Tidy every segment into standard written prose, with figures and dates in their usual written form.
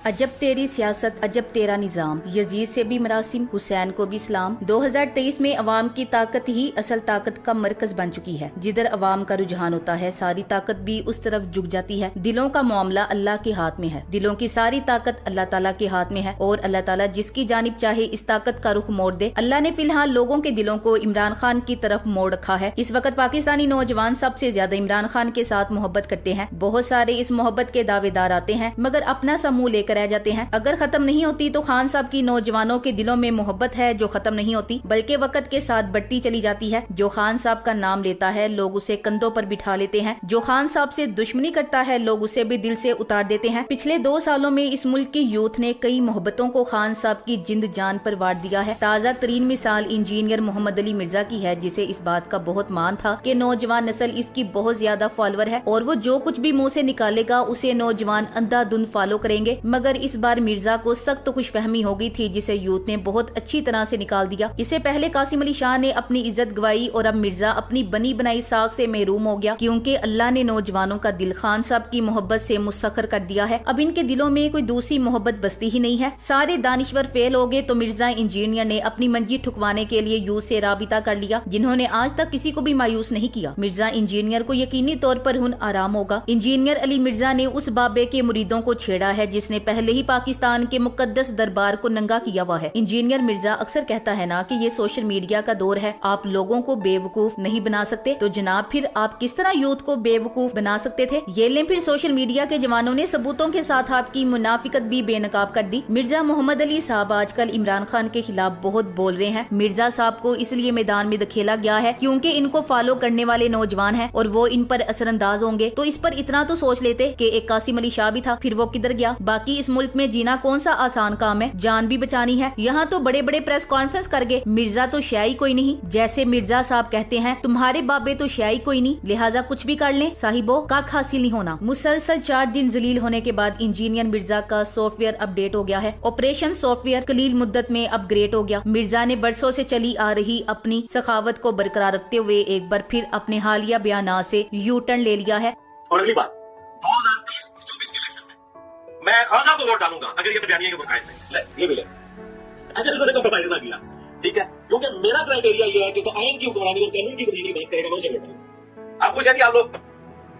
अजब तेरी सियासत अजब तेरा निजाम, यजीद से भी मरासिम, हुसैन को भी सलाम। 2023 में अवाम की ताकत ही असल ताकत का मरकज बन चुकी है। जिधर अवाम का रुझान होता है सारी ताकत भी उस तरफ झुक जाती है। दिलों का मामला अल्लाह के हाथ में है। दिलों की सारी ताकत अल्लाह ताला के हाथ में है और अल्लाह ताला जिसकी जानिब चाहे इस ताकत का रुख मोड़ दे। अल्लाह ने फिलहाल लोगों के दिलों को इमरान खान की तरफ मोड़ रखा है। इस वक्त पाकिस्तानी नौजवान सबसे ज्यादा इमरान खान के साथ मोहब्बत करते हैं। बहुत सारे इस मोहब्बत के दावेदार आते हैं मगर अपना समूह लेकर रह जाते हैं। अगर खत्म नहीं होती तो खान साहब की नौजवानों के दिलों में मोहब्बत है जो खत्म नहीं होती बल्कि वक्त के साथ बढ़ती चली जाती है। जो खान साहब का नाम लेता है लोग उसे कंधों पर बिठा लेते हैं। जो खान साहब से दुश्मनी करता है लोग उसे भी दिल से उतार देते हैं। पिछले 2 सालों में इस मुल्क की यूथ ने कई मोहब्बतों को खान साहब की जिंद जान पर वार दिया है। ताज़ा तरीन मिसाल इंजीनियर मोहम्मद अली मिर्जा की है जिसे इस बात का बहुत मान था कि नौजवान नस्ल इसकी बहुत ज्यादा फॉलोअर है और वो जो कुछ भी मुंह से निकालेगा उसे नौजवान अंधाधुंध फॉलो करेंगे। मगर इस बार मिर्जा को सख्त खुशफहमी हो गई थी जिसे यूथ ने बहुत अच्छी तरह से निकाल दिया। इससे पहले कासिम अली शाह ने अपनी इज्जत गवाई और अब मिर्जा अपनी बनी बनाई साख से महरूम हो गया क्योंकि अल्लाह ने नौजवानों का दिल खान साहब की मोहब्बत से मुसख्खर कर दिया है। अब इनके दिलों में कोई दूसरी मोहब्बत बसती ही नहीं है। सारे दानिश्वर फेल हो गए तो मिर्जा इंजीनियर ने अपनी मंजी ठुकवाने के लिए यूथ से राबिता कर लिया जिन्होंने आज तक किसी को भी मायूस नहीं किया। मिर्जा इंजीनियर को यकीनी तौर पर हुन आराम होगा। इंजीनियर अली मिर्जा ने उस बाबे के मुरीदों को छेड़ा है जिसने पहले ही पाकिस्तान के मुकद्दस दरबार को नंगा किया हुआ है। इंजीनियर मिर्जा अक्सर कहता है ना कि ये सोशल मीडिया का दौर है, आप लोगों को बेवकूफ नहीं बना सकते। तो जनाब फिर आप किस तरह यूथ को बेवकूफ बना सकते थे? ये लें फिर सोशल मीडिया के जवानों ने सबूतों के साथ आपकी मुनाफिकत भी बेनकाब कर दी। मिर्जा मोहम्मद अली साहब आजकल इमरान खान के खिलाफ बहुत बोल रहे हैं। मिर्जा साहब को इसलिए मैदान में धकेला गया है क्योंकि इनको फॉलो करने वाले नौजवान हैं और वो इन पर असरअंदाज होंगे। तो इस पर इतना तो सोच लेते कि एक कासिम अली शाह भी था, फिर वो किधर गया? बाकी इस मुल्क में जीना कौन सा आसान काम है, जान भी बचानी है। यहाँ तो बड़े बड़े प्रेस कॉन्फ्रेंस कर गए, मिर्जा तो शाही कोई नहीं। जैसे मिर्जा साहब कहते हैं तुम्हारे बाबे तो शाही कोई नहीं, लिहाजा कुछ भी कर लें साहिबो का हासिल नहीं होना। मुसलसल 4 दिन जलील होने के बाद इंजीनियर मिर्जा का सॉफ्टवेयर अपडेट हो गया है। ऑपरेशन सॉफ्टवेयर कलील मुद्दत में अपग्रेड हो गया। मिर्जा ने बरसों से चली आ रही अपनी सखावत को बरकरार रखते हुए एक बार फिर अपने हालिया बयान से यू टर्न ले लिया है। और अगली बात 2023-24 के इलेक्शन में मैं खान साहब को वोट डालूंगा अगर ये बयानिया के ऊपर कायम है। ये भी ले अगर इन्होंने कम्प्रोमाइज ना किया, ठीक है, क्योंकि मेरा क्राइटेरिया ये है कि तो आइन की हुक्मरानी और कानून की हुक्मरानी की बात करेगा मैं उसे वोट दूंगा। आपको शायद आप लोग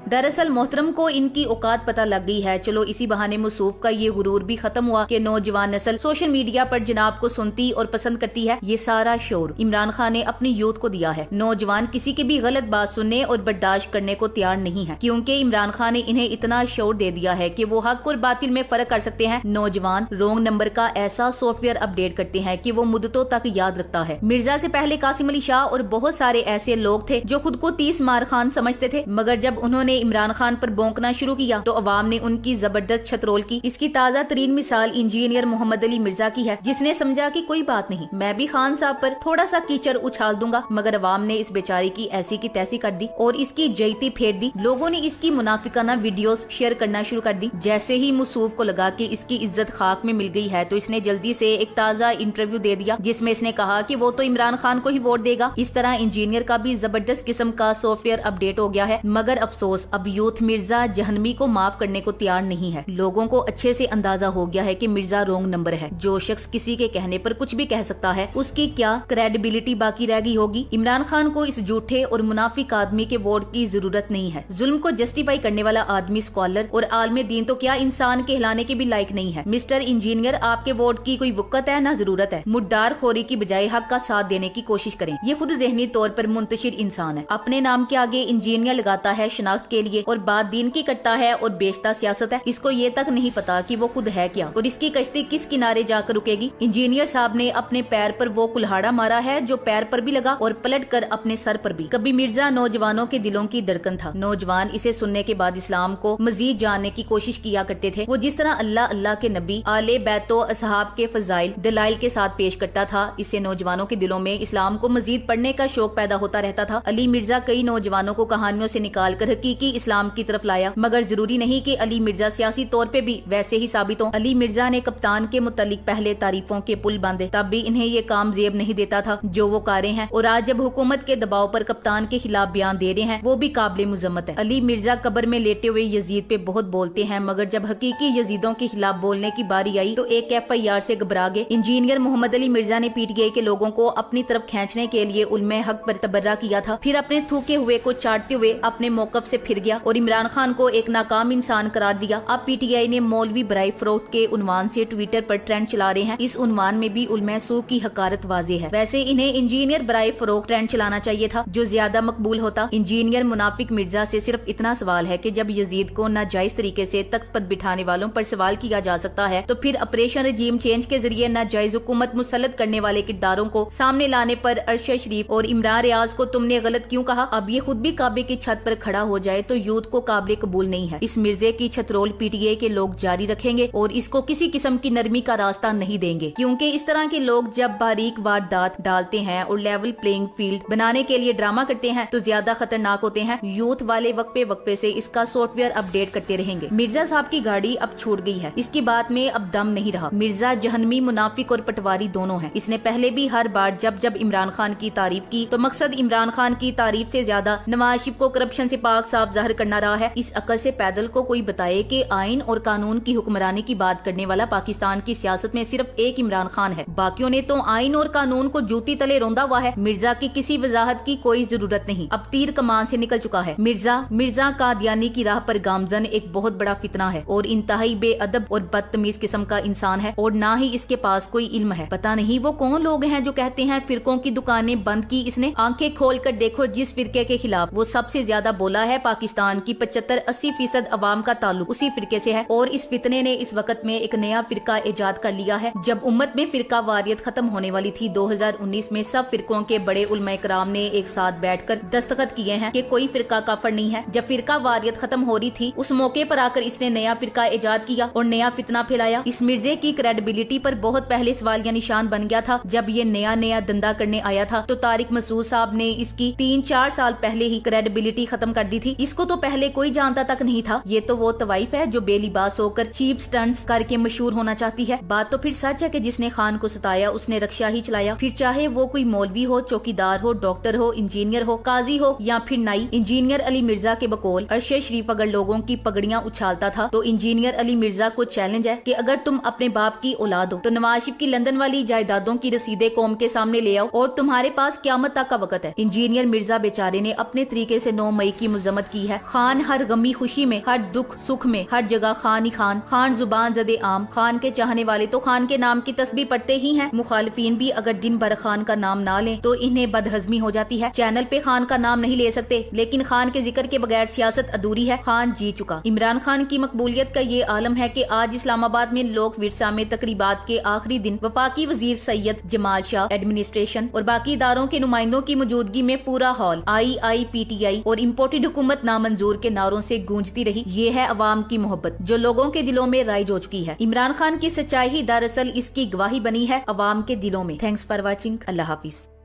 दरअसल मोहतरम को इनकी औकात पता लग गई है। चलो इसी बहाने मुसूफ का ये गुरूर भी खत्म हुआ कि नौजवान नस्ल सोशल मीडिया पर जनाब को सुनती और पसंद करती है। ये सारा शोर इमरान खान ने अपनी यूथ को दिया है। नौजवान किसी की भी गलत बात सुनने और बर्दाश्त करने को तैयार नहीं है क्योंकि इमरान खान ने इन्हें इतना शोर दे दिया है कि वो हक और बातिल में फर्क कर सकते हैं। नौजवान रोंग नंबर का ऐसा सॉफ्टवेयर अपडेट करते हैं कि वो मुद्दतों तक याद रखता है। मिर्जा से पहले कासिम अली शाह और बहुत सारे ऐसे लोग थे जो खुद को 30 मार खान समझते थे मगर जब उन्होंने इमरान खान पर भौंकना शुरू किया तो अवाम ने उनकी जबरदस्त छतरोल की। इसकी ताज़ा तरीन मिसाल इंजीनियर मोहम्मद अली मिर्जा की है जिसने समझा कि कोई बात नहीं, मैं भी खान साहब पर थोड़ा सा कीचड़ उछाल दूंगा। मगर अवाम ने इस बेचारी की ऐसी की तैसी कर दी और इसकी जयती फेर दी। लोगों ने इसकी मुनाफिकाना वीडियोस शेयर करना शुरू कर दी। जैसे ही मुसूफ को लगा कि इसकी इज्जत खाक में मिल गई है तो इसने जल्दी से एक ताज़ा इंटरव्यू दे दिया जिसमें इसने कहा कि वो तो इमरान खान को ही वोट देगा। इस तरह इंजीनियर का भी जबरदस्त किस्म का सॉफ्टवेयर अपडेट हो गया है। मगर अफसोस अब यूथ मिर्जा जहनमी को माफ करने को तैयार नहीं है। लोगों को अच्छे से अंदाजा हो गया है कि मिर्जा रोंग नंबर है। जो शख्स किसी के कहने पर कुछ भी कह सकता है उसकी क्या क्रेडिबिलिटी बाकी रह गई होगी। इमरान खान को इस झूठे और मुनाफिक आदमी के वोट की जरूरत नहीं है। जुल्म को जस्टिफाई करने वाला आदमी स्कॉलर और आलमे दीन तो क्या इंसान के हिलाने के भी लायक नहीं है। मिस्टर इंजीनियर आपके वोट की कोई वक़्त है ना जरूरत है। मुर्दार खोरी की बजाय हक का साथ देने की कोशिश करें। ये खुद जहनी तौर पर मुंतशिर इंसान है। अपने नाम के आगे इंजीनियर लगाता है शनाख्त के लिए और बात दीन की करता है और बेचता सियासत है। इसको ये तक नहीं पता कि वो खुद है क्या और इसकी कश्ती किस किनारे जाकर रुकेगी। इंजीनियर साहब ने अपने पैर पर वो कुल्हाड़ा मारा है जो पैर पर भी लगा और पलट कर अपने सर पर भी। कभी मिर्जा नौजवानों के दिलों की धड़कन था। नौजवान इसे सुनने के बाद इस्लाम को मजीद जानने की कोशिश किया करते थे। वो जिस तरह अल्लाह अल्लाह के नबी आले बैतो असहाब के फजाइल दलाइल के साथ पेश करता था, इससे नौजवानों के दिलों में इस्लाम को मजीद पढ़ने का शौक पैदा होता रहता था। अली मिर्जा कई नौजवानों को कहानियों से निकाल कर हकीकत हकीकी इस्लाम की तरफ लाया। मगर जरूरी नहीं कि अली मिर्जा सियासी तौर पे भी वैसे ही साबित हो। अली मिर्जा ने कप्तान के मुतालिक पहले तारीफों के पुल बांधे, तब भी इन्हें ये काम जेब नहीं देता था जो वो कारे हैं, और आज जब हुकूमत के दबाव पर कप्तान के खिलाफ बयान दे रहे हैं वो भी काबिल मुजम्मत है। अली मिर्जा कब्र में लेटे हुए यजीद पे बहुत बोलते हैं, मगर जब हकीकी यजीदों के खिलाफ बोलने की बारी आई तो एक FIR से घबरा गए। इंजीनियर मोहम्मद अली मिर्जा ने PTI के लोगों को अपनी तरफ खींचने के लिए उलमे हक पर तबर्रा किया था, फिर अपने थूके हुए को चाटते हुए अपने मौकफ से फिर गया और इमरान खान को एक नाकाम इंसान करार दिया। अब PTI ने मौलवी बराए फरोख्त के उन्वान से ट्विटर पर ट्रेंड चला रहे हैं। इस उन्वान में भी उलमे सू की हकारत वाजे है। वैसे इन्हें इंजीनियर बराए फरोख्त ट्रेंड चलाना चाहिए था जो ज्यादा मकबूल होता। इंजीनियर मुनाफिक मिर्जा से सिर्फ इतना सवाल है कि जब यजीद को नाजायज तरीके से तख्त पर बिठाने वालों पर सवाल किया जा सकता है तो फिर ऑपरेशन रजीम चेंज के जरिए नाजायज हुकूमत मुसल्लत करने वाले किरदारों को सामने लाने पर अरशद शरीफ और इमरान रियाज को तुमने गलत क्यों कहा? अब ये खुद भी काबे की छत पर खड़ा हो जाए तो यूथ को काबिल कबूल नहीं है। इस मिर्जे की छतरोल PTI के लोग जारी रखेंगे और इसको किसी किस्म की नरमी का रास्ता नहीं देंगे, क्योंकि इस तरह के लोग जब बारीक वारदात डालते हैं और लेवल प्लेइंग फील्ड बनाने के लिए ड्रामा करते हैं तो ज्यादा खतरनाक होते हैं। यूथ वाले वक्फे वक्फे से इसका सॉफ्टवेयर अपडेट करते रहेंगे। मिर्जा साहब की गाड़ी अब छूट गई है, इसकी बात में अब दम नहीं रहा। मिर्जा जहन्नमी, मुनाफिक और पटवारी दोनों है। इसने पहले भी हर बार जब इमरान खान की तारीफ की तो मकसद इमरान खान की तारीफ से ज्यादा नवाज शरीफ को करप्शन से पाक साफ जाहिर करना रहा है। इस अकल से पैदल को कोई बताए कि आइन और कानून की हुक्मरानी की बात करने वाला पाकिस्तान की सियासत में सिर्फ एक इमरान खान है, बाकियों ने तो आइन और कानून को जूती तले रौंदा हुआ है। मिर्जा की किसी वजाहत की कोई जरूरत नहीं, अब तीर कमान से निकल चुका है। मिर्जा कादियानी की राह पर गामजन एक बहुत बड़ा फितना है और इंतहाई बेअदब और बदतमीज किस्म का इंसान है और ना ही इसके पास कोई इल्म है। पता नहीं वो कौन लोग हैं जो कहते हैं फिरकों की दुकानें बंद की इसने। आंखें खोल कर देखो, जिस फिरके के खिलाफ वो सबसे ज्यादा बोला है पाकिस्तान की 75-80% अवाम का ताल्लुक उसी फिरके से है और इस फितने ने इस वक्त में एक नया फिरका इजाद कर लिया है। जब उम्मत में फिरका वारियत खत्म होने वाली थी 2019 में, सब फिरकों के बड़े उलमा इकराम ने एक साथ बैठकर दस्तखत किए हैं कि कोई फिरका काफर नहीं है। जब फिरका वारियत खत्म हो रही थी उस मौके पर आकर इसने नया फिरका इजाद किया और नया फितना फैलाया। इस मिर्जे की क्रेडिबिलिटी पर बहुत पहले सवाल या निशान बन गया था। जब ये नया धंधा करने आया था तो तारिक मसूद साहब ने इसकी 3-4 साल पहले ही क्रेडिबिलिटी खत्म कर दी थी। इसको तो पहले कोई जानता तक नहीं था। ये तो वो तवाइफ है जो बेलिबास होकर चीप स्टंट्स करके मशहूर होना चाहती है। बात तो फिर सच है कि जिसने खान को सताया उसने रक्षा ही चलाया, फिर चाहे वो कोई मौलवी हो, चौकीदार हो, डॉक्टर हो, इंजीनियर हो, काजी हो या फिर नाई। इंजीनियर अली मिर्जा के बकौल अरशद शरीफ अगर लोगों की पगड़ियां उछालता था तो इंजीनियर अली मिर्जा को चैलेंज है कि अगर तुम अपने बाप की औलाद हो तो नवाज शरीफ की लंदन वाली जायदादों की रसीदें कौम के सामने ले आओ और तुम्हारे पास क्यामत तक का वक्त है। इंजीनियर मिर्जा बेचारे ने अपने तरीके से 9 मई की मजम्मत की है। खान हर गमी खुशी में, हर दुख सुख में, हर जगह खान ही खान। खान जुबान जदे आम। खान के चाहने वाले तो खान के नाम की तस्बीह पढ़ते ही हैं। मुखालिफिन भी अगर दिन भर खान का नाम ना लें तो इन्हें बदहजमी हो जाती है। चैनल पे खान का नाम नहीं ले सकते, लेकिन खान के जिक्र के बगैर सियासत अधूरी है। खान जी चुका। इमरान खान की मकबूलियत का ये आलम है कि आज इस्लामाबाद में लोक विरसा में तकरीबात के आखिरी दिन वफाकी वजीर सैयद जमाल शाह, एडमिनिस्ट्रेशन और बाकी इदारों के नुमाइंदों की मौजूदगी में पूरा हॉल IIPTI और इम्पोर्टेड हुकूमत नामंजूर के नारों से गूंजती रही। ये है अवाम की मोहब्बत जो लोगों के दिलों में राइज हो चुकी है। इमरान खान की सच्चाई ही दरअसल इसकी गवाही बनी है अवाम के दिलों में। Thanks for watching. Allah Hafiz.